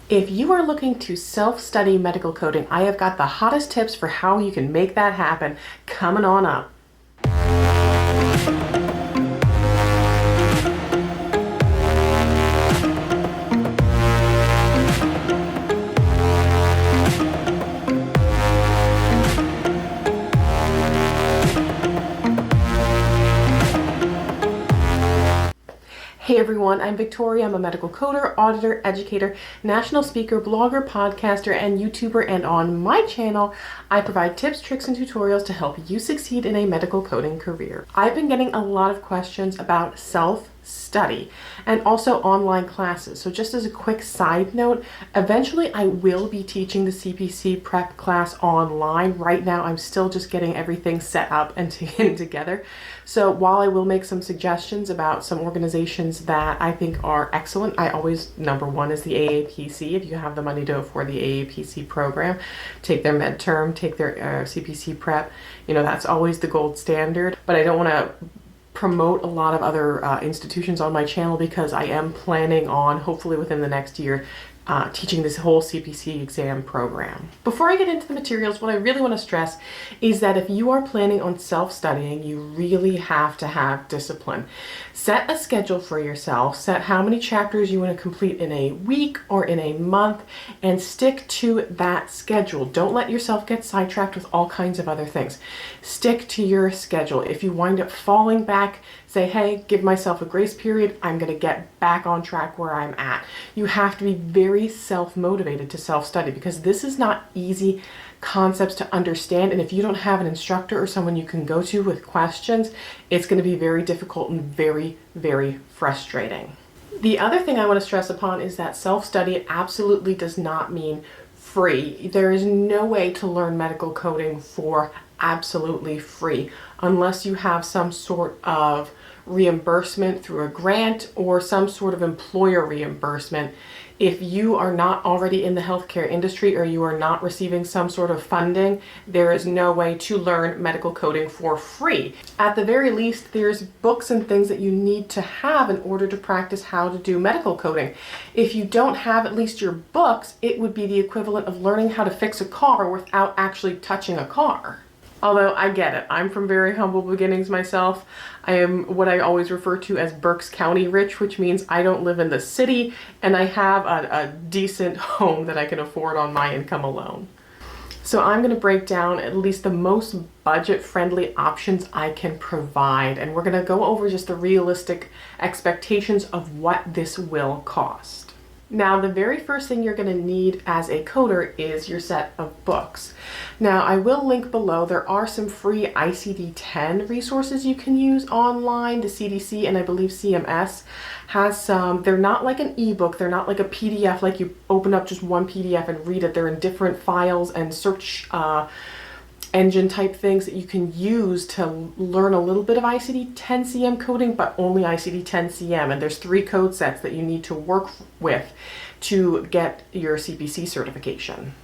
If you are looking to self-study medical coding, I have got the hottest tips for how you can make that happen coming on up. Hey everyone, I'm Victoria. I'm a medical coder, auditor, educator, national speaker, blogger, podcaster, and YouTuber. And on my channel, I provide tips, tricks, and tutorials to help you succeed in a medical coding career. I've been getting a lot of questions about self-study and also online classes. So just as a quick side note, eventually I will be teaching the CPC prep class online. Right now, I'm still just getting everything set up and together. So while I will make some suggestions about some organizations that I think are excellent, I always, number one is the Aapc. If you have the money to afford the Aapc program, take their med term, take their CPC prep. You know, that's always the gold standard. But I don't want to promote a lot of other institutions on my channel because I am planning on, hopefully within the next year, teaching this whole CPC exam program. Before I get into the materials, what I really want to stress is that if you are planning on self-studying, you really have to have discipline. Set a schedule for yourself, set how many chapters you want to complete in a week or in a month, and stick to that schedule. Don't let yourself get sidetracked with all kinds of other things. Stick to your schedule. If you wind up falling back, say, hey, give myself a grace period. I'm going to get back on track where I'm at. You have to be very self-motivated to self-study because this is not easy concepts to understand. And if you don't have an instructor or someone you can go to with questions, it's going to be very difficult and very, very frustrating. The other thing I want to stress upon is that self-study absolutely does not mean free. There is no way to learn medical coding for absolutely free unless you have some sort of reimbursement through a grant or some sort of employer reimbursement. If you are not already in the healthcare industry or you are not receiving some sort of funding, there is no way to learn medical coding for free. At the very least, there's books and things that you need to have in order to practice how to do medical coding. If you don't have at least your books, it would be the equivalent of learning how to fix a car without actually touching a car. Although I get it, I'm from very humble beginnings myself. I am what I always refer to as Berks County rich, which means I don't live in the city and I have a decent home that I can afford on my income alone. So I'm going to break down at least the most budget-friendly options I can provide, and we're going to go over just the realistic expectations of what this will cost. Now, the very first thing you're going to need as a coder is your set of books. Now, I will link below. There are some free ICD-10 resources you can use online. The CDC and I believe CMS has some. They're not like an ebook. They're not like a PDF, like you open up just one PDF and read it. They're in different files and search engine type things that you can use to learn a little bit of ICD-10-CM coding, but only ICD-10-CM. And there's 3 code sets that you need to work with to get your CPC certification.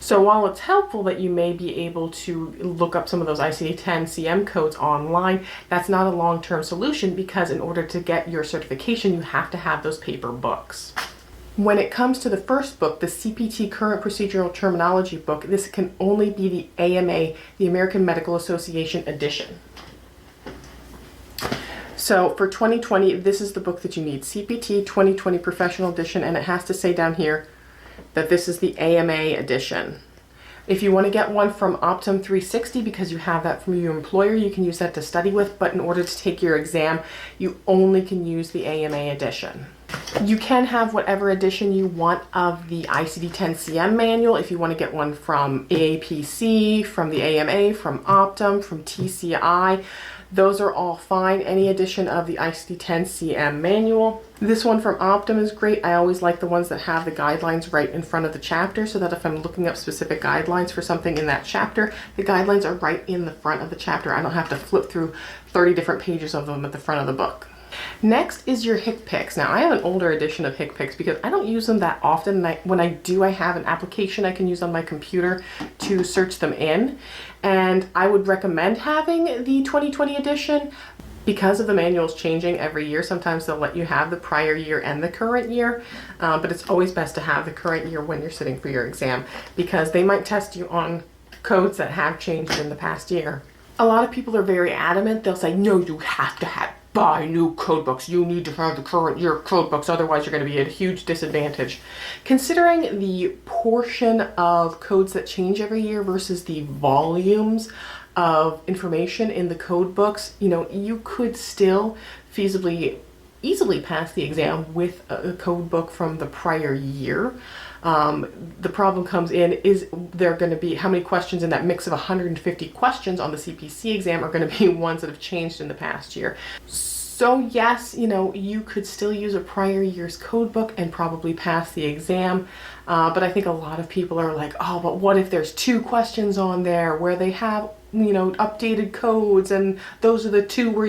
So while it's helpful that you may be able to look up some of those ICD-10-CM codes online, that's not a long-term solution because in order to get your certification, you have to have those paper books. When it comes to the first book, the CPT Current Procedural Terminology book, this can only be the AMA, the American Medical Association edition. So for 2020, this is the book that you need, CPT 2020 Professional Edition, and it has to say down here that this is the AMA edition. If you want to get one from Optum 360 because you have that from your employer, you can use that to study with, but in order to take your exam, you only can use the AMA edition. You can have whatever edition you want of the ICD-10-CM manual if you want to get one from Aapc, from the AMA, from Optum, from TCI. Those are all fine, any edition of the ICD-10-CM manual. This one from Optum is great. I always like the ones that have the guidelines right in front of the chapter so that if I'm looking up specific guidelines for something in that chapter, the guidelines are right in the front of the chapter. I don't have to flip through 30 different pages of them at the front of the book. Next is your Aapcs. Now, I have an older edition of Aapcs because I don't use them that often. When I do, I have an application I can use on my computer to search them in. And I would recommend having the 2020 edition, Because of the manuals changing every year, sometimes they'll let you have the prior year and the current year, but it's always best to have the current year when you're sitting for your exam, because they might test you on codes that have changed in the past year. A lot of people are very adamant. They'll say, no, you have to buy new code books. You need to have the current year code books, otherwise you're going to be at a huge disadvantage. Considering the portion of codes that change every year versus the volumes of information in the code books, you could still feasibly easily pass the exam with a code book from the prior year. The problem comes in is there going to be how many questions in that mix of 150 questions on the CPC exam are going to be ones that have changed in the past year. So yes, you could still use a prior year's code book and probably pass the exam. But I think a lot of people are like, oh, but what if there's 2 questions on there where they have, updated codes, and those are the 2 where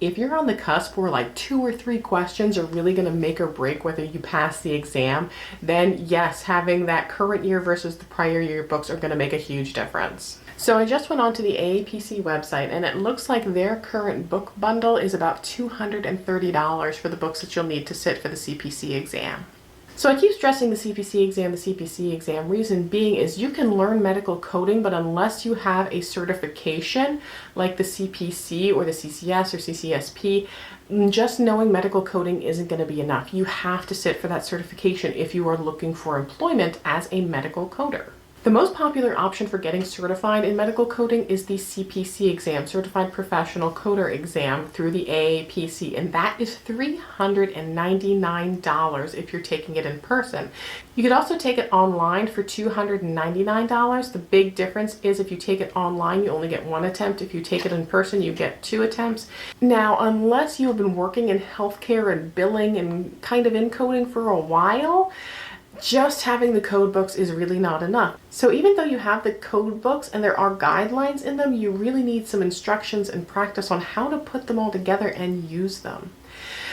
if you're on the cusp where like 2 or 3 questions are really going to make or break whether you pass the exam, then yes, having that current year versus the prior year books are going to make a huge difference. So I just went on to the Aapc website, and it looks like their current book bundle is about $230 for the books that you'll need to sit for the CPC exam. So I keep stressing the CPC exam. Reason being is you can learn medical coding, but unless you have a certification like the CPC or the CCS or CCSP, just knowing medical coding isn't going to be enough. You have to sit for that certification if you are looking for employment as a medical coder. The most popular option for getting certified in medical coding is the CPC exam, Certified Professional Coder exam through the Aapc, and that is $399 if you're taking it in person. You could also take it online for $299. The big difference is if you take it online, you only get 1 attempt. If you take it in person, you get 2 attempts. Now, unless you have been working in healthcare and billing and kind of in coding for a while, just having the code books is really not enough. So even though you have the code books and there are guidelines in them, you really need some instructions and practice on how to put them all together and use them.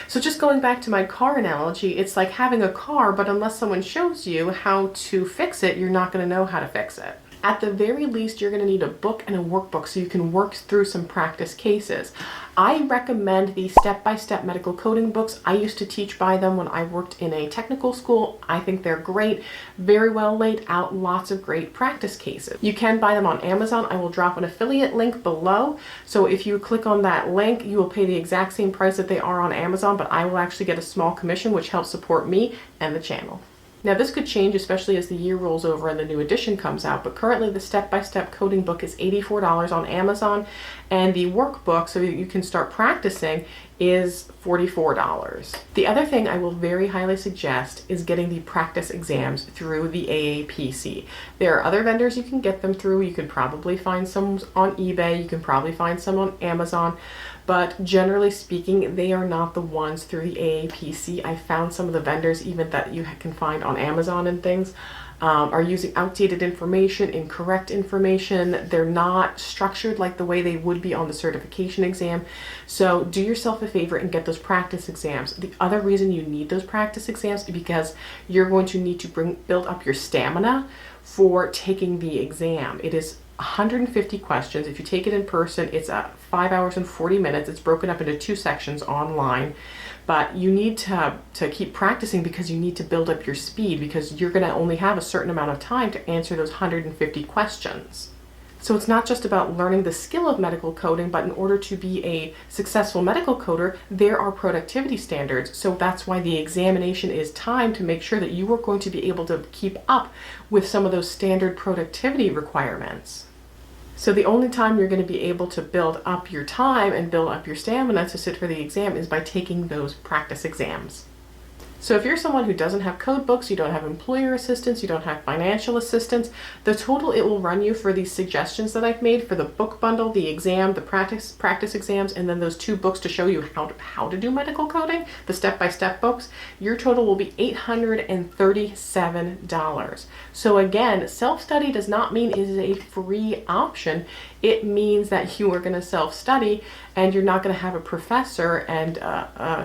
So just going back to my car analogy, it's like having a car, but unless someone shows you how to fix it, you're not going to know how to fix it. At the very least, you're going to need a book and a workbook so you can work through some practice cases. I recommend the step-by-step medical coding books. I used to teach by them when I worked in a technical school. I think they're great, very well laid out, lots of great practice cases. You can buy them on Amazon. I will drop an affiliate link below. So if you click on that link, you will pay the exact same price that they are on Amazon, but I will actually get a small commission, which helps support me and the channel. Now this could change, especially as the year rolls over and the new edition comes out, but currently the step-by-step coding book is $84 on Amazon, and the workbook, so you can start practicing, is $44. The other thing I will very highly suggest is getting the practice exams through the Aapc. There are other vendors you can get them through. You can probably find some on eBay, you can probably find some on Amazon, but generally speaking, they are not the ones through the Aapc. I found some of the vendors, even that you can find on Amazon and things, are using outdated information, incorrect information. They're not structured like the way they would be on the certification exam. So do yourself a favor and get those practice exams. The other reason you need those practice exams is because you're going to need to build up your stamina for taking the exam. It is 150 questions. If you take it in person, it's 5 hours and 40 minutes. It's broken up into 2 sections online. But you need to keep practicing because you need to build up your speed, because you're going to only have a certain amount of time to answer those 150 questions. So it's not just about learning the skill of medical coding, but in order to be a successful medical coder, there are productivity standards. So that's why the examination is timed to make sure that you are going to be able to keep up with some of those standard productivity requirements. So the only time you're going to be able to build up your time and build up your stamina to sit for the exam is by taking those practice exams. So if you're someone who doesn't have code books, you don't have employer assistance, you don't have financial assistance, the total it will run you for these suggestions that I've made for the book bundle, the exam, the practice exams, and then those 2 books to show you how to do medical coding, the step-by-step books, your total will be $837. So again, self-study does not mean it is a free option. It means that you are going to self-study and you're not going to have a professor and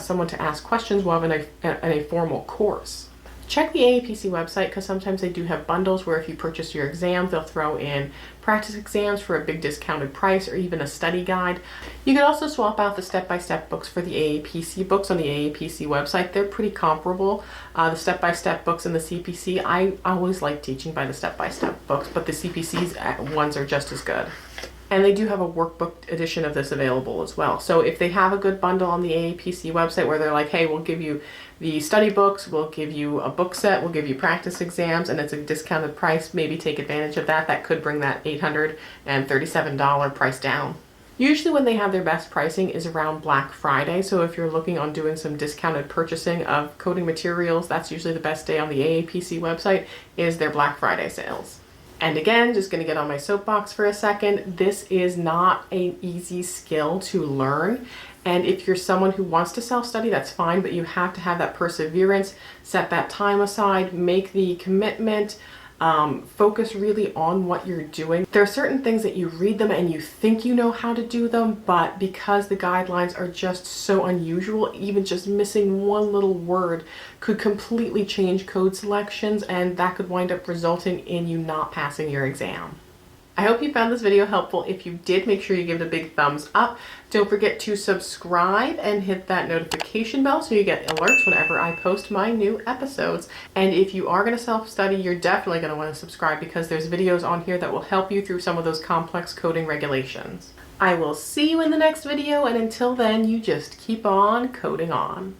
someone to ask questions while in a formal course. Check the AAPC website because sometimes they do have bundles where if you purchase your exam, they'll throw in practice exams for a big discounted price or even a study guide. You could also swap out the step-by-step books for the AAPC books on the AAPC website. They're pretty comparable. The step-by-step books and the CPC, I always like teaching by the step-by-step books, but the CPC's ones are just as good. And they do have a workbook edition of this available as well. So if they have a good bundle on the AAPC website where they're like, hey, we'll give you the study books, we'll give you a book set, we'll give you practice exams, and it's a discounted price, maybe take advantage of that. That could bring that $837 price down. Usually when they have their best pricing is around Black Friday. So if you're looking on doing some discounted purchasing of coding materials, that's usually the best day on the AAPC website is their Black Friday sales. And again, just going to get on my soapbox for a second. This is not an easy skill to learn. And if you're someone who wants to self-study, that's fine, but you have to have that perseverance, set that time aside, make the commitment, focus really on what you're doing. There are certain things that you read them and you think you know how to do them, but because the guidelines are just so unusual, even just missing one little word could completely change code selections, and that could wind up resulting in you not passing your exam. I hope you found this video helpful. If you did, make sure you give it a big thumbs up. Don't forget to subscribe and hit that notification bell so you get alerts whenever I post my new episodes. And if you are going to self-study, you're definitely going to want to subscribe because there's videos on here that will help you through some of those complex coding regulations. I will see you in the next video, and until then, you just keep on coding on.